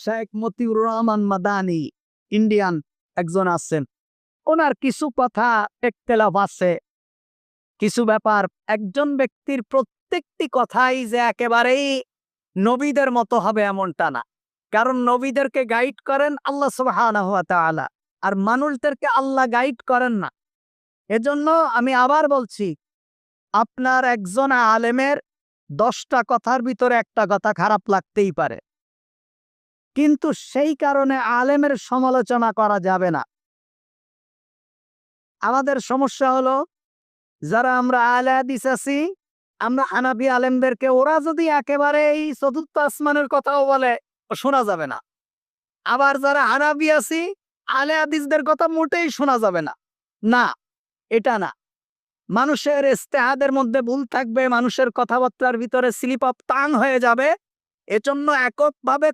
Sheikh Motiur Rahman Madani Indian একজন আছেন, ওনার কিছু কথা একতেলাফ আছে, কিছু ব্যাপার। একজন ব্যক্তির প্রত্যেকটি কথাই যে একেবারেই নবীদের মতো হবে এমনটা না, কারণ নবীদেরকে গাইড করেন আল্লাহ সুবহানাহু ওয়া তাআলা, আর মানুষদেরকে আল্লাহ গাইড করেন না। এজন্য আমি আবার বলছি, আপনার একজন আলেমের 10টা কথার ভিতরে একটা কথা খারাপ লাগতেই পারে, কিন্তু সেই কারণে আলেমের সমালোচনা করা যাবে না। আমাদের সমস্যা হলো, যারা আমরা আহলে হাদিস আছি, আমরা হানাফি আলেমদেরকে ওরা যদি একেবারে এই চতুর্থ আসমানের কথাও বলে, শোনা যাবে না। আবার যারা হানাফি আছি, আহলে হাদিসদের কথা মোটেই শোনা যাবে না। না, এটা না। মানুষের ইজতিহাদের মধ্যে ভুল থাকবে, মানুষের কথাবার্তার ভিতরে স্লিপ অফ টাং হয়ে যাবে। এজন্য এককভাবে